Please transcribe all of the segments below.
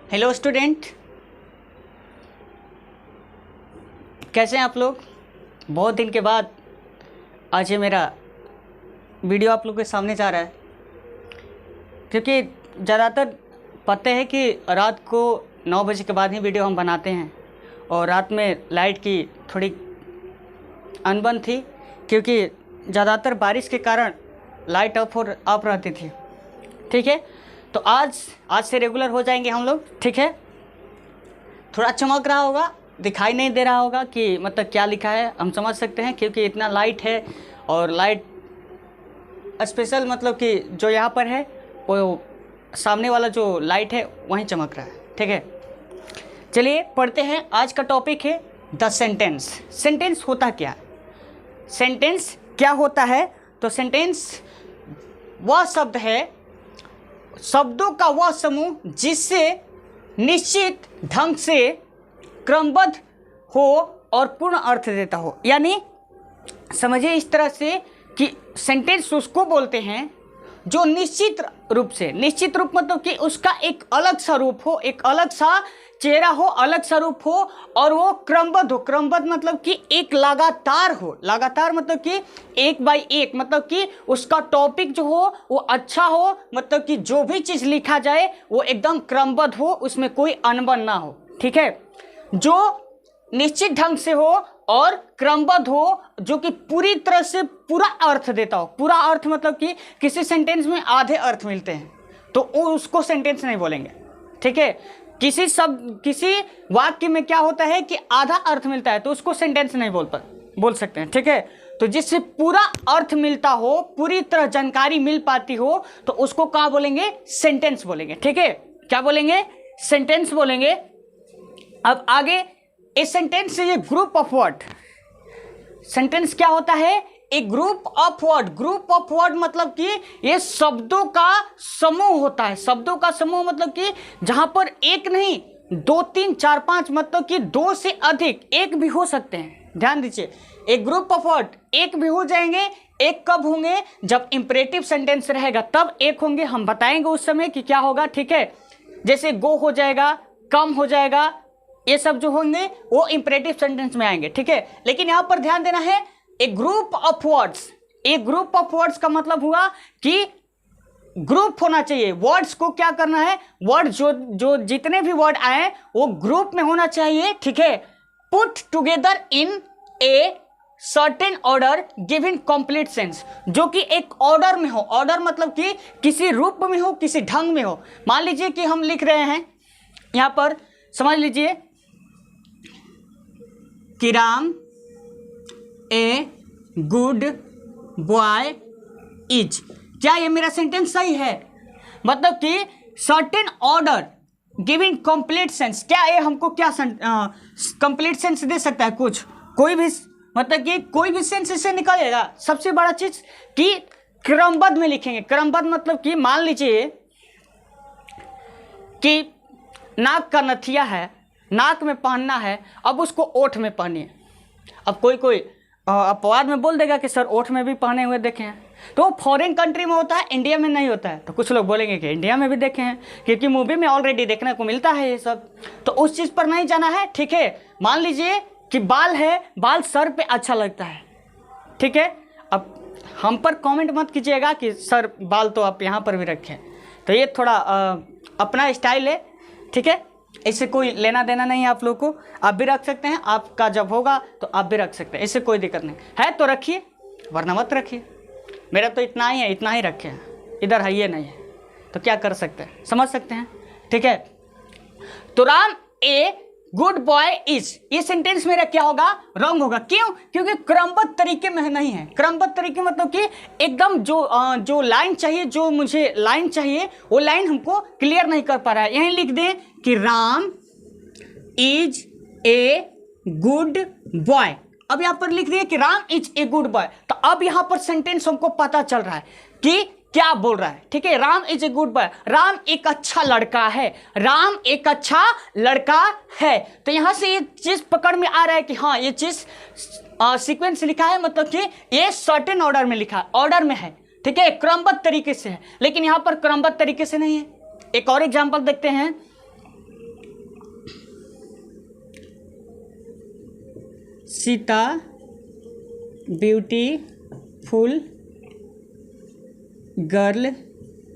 Hello student, कैसे हैं आप लोग। बहुत दिन के बाद आज ये मेरा वीडियो आप लोग के सामने जा रहा है, क्योंकि ज़्यादातर पता है कि रात को 9 बजे के बाद ही वीडियो हम बनाते हैं और रात में लाइट की थोड़ी अनबन थी, क्योंकि ज़्यादातर बारिश के कारण लाइट ऑफ रहती थी। ठीक है, तो आज से रेगुलर हो जाएंगे हम लोग। ठीक है, थोड़ा चमक रहा होगा, दिखाई नहीं दे रहा होगा कि मतलब क्या लिखा है, हम समझ सकते हैं क्योंकि इतना लाइट है और लाइट स्पेशल मतलब कि जो यहाँ पर है वो सामने वाला जो लाइट है वहीं चमक रहा है। ठीक है, चलिए पढ़ते हैं। आज का टॉपिक है द सेंटेंस। सेंटेंस होता क्या है? सेंटेंस क्या होता है? तो सेंटेंस वह शब्द है, शब्दों का वह समूह जिससे निश्चित ढंग से क्रमबद्ध हो और पूर्ण अर्थ देता हो। यानी समझिए इस तरह से कि सेंटेंस उसको बोलते हैं जो निश्चित रूप मतलब कि उसका एक अलग सा रूप हो, एक अलग सा चेहरा हो, अलग सा रूप हो और वो क्रमबद्ध हो। क्रमबद्ध मतलब कि एक लगातार हो, लगातार मतलब कि एक बाय एक, मतलब कि उसका टॉपिक जो हो वो अच्छा हो, मतलब कि जो भी चीज़ लिखा जाए वो एकदम क्रमबद्ध हो, उसमें कोई अनबन ना हो। ठीक है, जो निश्चित ढंग से हो और क्रमबद्ध हो, जो कि पूरी तरह से पूरा अर्थ देता हो। पूरा अर्थ मतलब कि किसी सेंटेंस में आधे अर्थ मिलते हैं तो उसको सेंटेंस नहीं बोलेंगे। ठीक है, किसी वाक्य में क्या होता है कि आधा अर्थ मिलता है तो उसको सेंटेंस नहीं बोल सकते हैं। ठीक है, तो जिससे पूरा अर्थ मिलता हो, पूरी तरह जानकारी मिल पाती हो तो उसको क्या बोलेंगे? सेंटेंस बोलेंगे। ठीक है, क्या बोलेंगे? सेंटेंस बोलेंगे। अब आगे इस सेंटेंस से ये ग्रुप ऑफ वर्ड, सेंटेंस क्या होता है? एक group of word. Group of word मतलब कि ये शब्दों का समूह होता है। शब्दों का समूह मतलब कि जहां पर एक नहीं, 2, 3, 4, 5 मतलब कि 2 से अधिक, एक भी हो सकते हैं। ध्यान दीजिए, एक ग्रुप ऑफ वर्ड एक भी हो जाएंगे। एक कब होंगे? जब इंपरेटिव सेंटेंस रहेगा तब एक होंगे। हम बताएंगे उस समय कि क्या होगा। ठीक है, जैसे गो हो जाएगा, कम हो जाएगा, ये सब जो होंगे वो इंपरेटिव सेंटेंस में आएंगे। ठीक है, लेकिन यहां पर ध्यान देना है, एक ग्रुप ऑफ वर्ड्स। एक ग्रुप ऑफ वर्ड्स का मतलब हुआ कि ग्रुप होना चाहिए। वर्ड्स को क्या करना है? वर्ड जो जितने भी वर्ड आए वो ग्रुप में होना चाहिए। ठीक है, put together in a certain order giving complete sense, जो कि एक ऑर्डर में हो। ऑर्डर मतलब कि किसी रूप में हो, किसी ढंग में हो। मान लीजिए कि हम लिख रहे हैं, यहां पर समझ लीजिए कि Ram a good boy is. क्या ये मेरा सेंटेंस सही है? मतलब कि certain order giving complete sense, क्या ये हमको क्या कंप्लीट सेंस दे सकता है? कुछ कोई भी मतलब कि कोई भी सेंस इससे निकलेगा। सबसे बड़ा चीज कि क्रमबद्ध में लिखेंगे। क्रमबद्ध मतलब कि मान लीजिए कि नाक का नथिया है, नाक में पहनना है, अब उसको ओठ में पहनिए। अब कोई अपवाद में बोल देगा कि सर ओठ में भी पहने हुए देखे हैं, तो फॉरेन कंट्री में होता है, इंडिया में नहीं होता है। तो कुछ लोग बोलेंगे कि इंडिया में भी देखे हैं, क्योंकि मूवी में ऑलरेडी देखने को मिलता है ये सब, तो उस चीज़ पर नहीं जाना है। ठीक है, मान लीजिए कि बाल है, बाल सर पे अच्छा लगता है। ठीक है, अब हम पर कमेंट मत कीजिएगा कि सर बाल तो आप यहाँ पर भी रखें, तो ये थोड़ा अपना स्टाइल है। ठीक है, इससे कोई लेना देना नहीं है आप लोग को। आप भी रख सकते हैं, आपका जब होगा तो आप भी रख सकते हैं, इससे कोई दिक्कत नहीं है। तो रखिए, वरना मत रखिए। मेरा तो इतना ही है, इतना ही रखे हैं, इधर है ये नहीं है, तो क्या कर सकते हैं, समझ सकते हैं। ठीक है, तो Ram a good boy is, ये सेंटेंस मेरा क्या होगा? रॉन्ग होगा। क्यों? क्योंकि क्रमबद्ध तरीके में नहीं है। क्रमबद्ध तरीके मतलब कि एकदम जो लाइन चाहिए, जो मुझे लाइन चाहिए वो लाइन हमको क्लियर नहीं कर पा रहा है। यहीं लिख दें कि Ram is a good boy. अब यहां पर लिख दिए कि Ram is a good boy, तो अब यहां पर सेंटेंस हमको पता चल रहा है कि क्या बोल रहा है। ठीक है, Ram is a good boy, Ram एक अच्छा लड़का है, राम एक अच्छा लड़का है। तो यहां से ये चीज पकड़ में आ रहा है कि हाँ ये चीज सीक्वेंस लिखा है, मतलब कि ये सर्टेन ऑर्डर में लिखा है, ऑर्डर में है। ठीक है, क्रमबद्ध तरीके से है, लेकिन यहां पर क्रमबद्ध तरीके से नहीं है। एक और एग्जांपल देखते हैं सीता ब्यूटीफुल गर्ल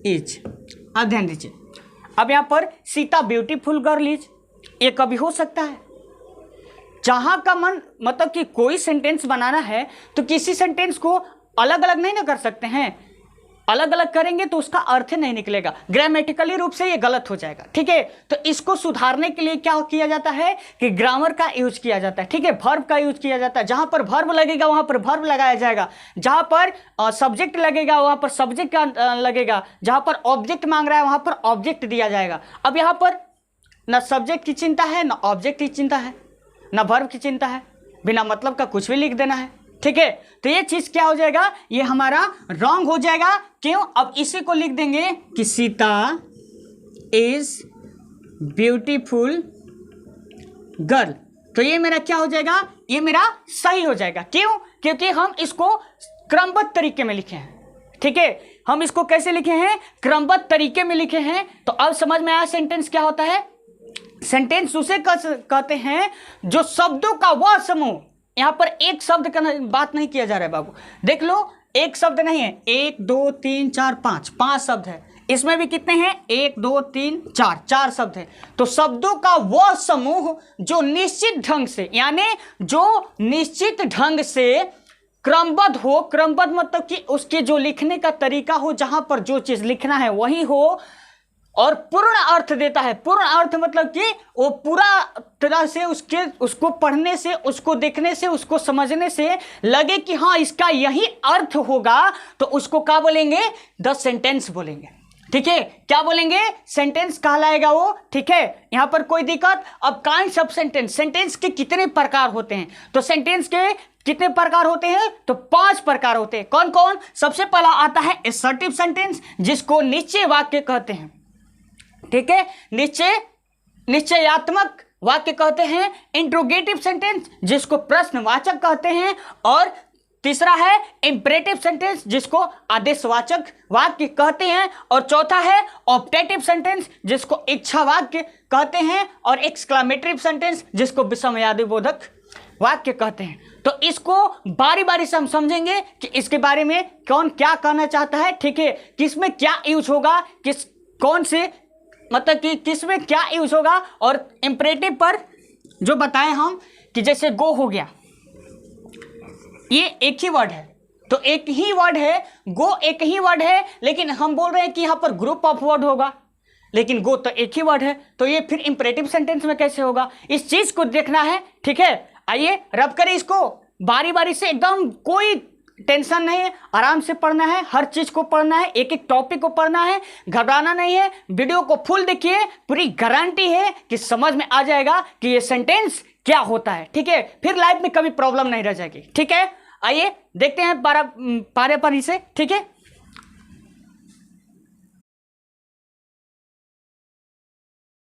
इज। अब ध्यान दीजिए, अब यहाँ पर सीता ब्यूटीफुल गर्ल इज, ये कभी हो सकता है जहां का मन, मतलब कि कोई सेंटेंस बनाना है तो किसी सेंटेंस को अलग अलग नहीं ना कर सकते हैं, अलग अलग करेंगे तो उसका अर्थ नहीं निकलेगा, ग्रामेटिकली रूप से ये गलत हो जाएगा। ठीक है, तो इसको सुधारने के लिए क्या किया जाता है कि ग्रामर का यूज किया जाता है। ठीक है, वर्ब का यूज किया जाता है, जहां पर वर्ब लगेगा वहां पर वर्ब लगाया जाएगा, जहां पर सब्जेक्ट लगेगा वहां पर सब्जेक्ट का लगेगा, जहां पर ऑब्जेक्ट मांग रहा है वहां पर ऑब्जेक्ट दिया जाएगा। अब यहां पर ना सब्जेक्ट की चिंता है, ना ऑब्जेक्ट की चिंता है, ना वर्ब की चिंता है, बिना मतलब का कुछ भी लिख देना है। ठीक है, तो ये चीज क्या हो जाएगा, ये हमारा रॉन्ग हो जाएगा। क्यों? अब इसी को लिख देंगे कि सीता इज ब्यूटीफुल गर्ल, तो ये मेरा क्या हो जाएगा, ये मेरा सही हो जाएगा। क्यों? क्योंकि हम इसको क्रमबद्ध तरीके में लिखे हैं। ठीक है, हम इसको कैसे लिखे हैं, क्रमबद्ध तरीके में लिखे हैं। तो अब समझ में आया सेंटेंस क्या होता है। सेंटेंस उसे कहते हैं जो शब्दों का वह समूह, यहां पर एक शब्द का बात नहीं किया जा रहा है बाबू, देख लो एक शब्द नहीं है, 1 2 3 4 5 शब्द है, इसमें भी कितने हैं, 1 2 3 4 शब्द है। तो शब्दों का वह समूह जो निश्चित ढंग से, यानी जो निश्चित ढंग से क्रमबद्ध हो, क्रमबद्ध मतलब कि उसके जो लिखने का तरीका हो, जहां पर जो चीज लिखना है वही हो, और पूर्ण अर्थ देता है। पूर्ण अर्थ मतलब कि वो पूरा तरह से उसको पढ़ने से, उसको देखने से, उसको समझने से लगे कि हाँ इसका यही अर्थ होगा, तो उसको क्या बोलेंगे, द सेंटेंस बोलेंगे। ठीक है, क्या बोलेंगे, सेंटेंस कहलाएगा वो। ठीक है, यहां पर कोई दिक्कत। अब काइंड्स ऑफ सेंटेंस, सेंटेंस के कितने प्रकार होते हैं, तो सेंटेंस के कितने प्रकार होते हैं, तो 5 प्रकार होते हैं। कौन कौन? सबसे पहला आता है असर्टिव सेंटेंस, जिसको निश्चय वाक्य कहते हैं। ठीक है, निश्चयात्मक वाक्य कहते हैं। इंट्रोगेटिव सेंटेंस, जिसको प्रश्नवाचक कहते हैं। और तीसरा है इंपरेटिव सेंटेंस, जिसको आदेशवाचक वाक्य कहते हैं। और चौथा है ऑप्टेटिव सेंटेंस, जिसको इच्छा वाक्य कहते हैं। और एक्सक्लामेटरी सेंटेंस, जिसको विस्मयादिबोधक वाक्य कहते हैं। तो इसको बारी बारी से हम समझेंगे कि इसके बारे में कौन क्या कहना चाहता है। ठीक है, किसमें क्या यूज होगा, किस कौन से मतलब कि किसमें क्या यूज होगा। और इंपरेटिव पर जो बताएं हम कि जैसे गो हो गया, ये एक ही वर्ड है, तो एक ही वर्ड है, गो एक ही वर्ड है, लेकिन हम बोल रहे हैं कि यहां पर ग्रुप ऑफ वर्ड होगा, लेकिन गो तो एक ही वर्ड है, तो ये फिर इंपरेटिव सेंटेंस में कैसे होगा, इस चीज को देखना है। ठीक है, आइए रब करें इसको बारी बारी से, एकदम कोई टेंशन नहीं है, आराम से पढ़ना है, हर चीज को पढ़ना है, एक एक टॉपिक को पढ़ना है, घबराना नहीं है। वीडियो को फुल देखिए, पूरी गारंटी है कि समझ में आ जाएगा कि ये सेंटेंस क्या होता है। ठीक है, फिर लाइफ में कभी प्रॉब्लम नहीं रह जाएगी। ठीक है, आइए देखते हैं पारे पर इसे। ठीक है।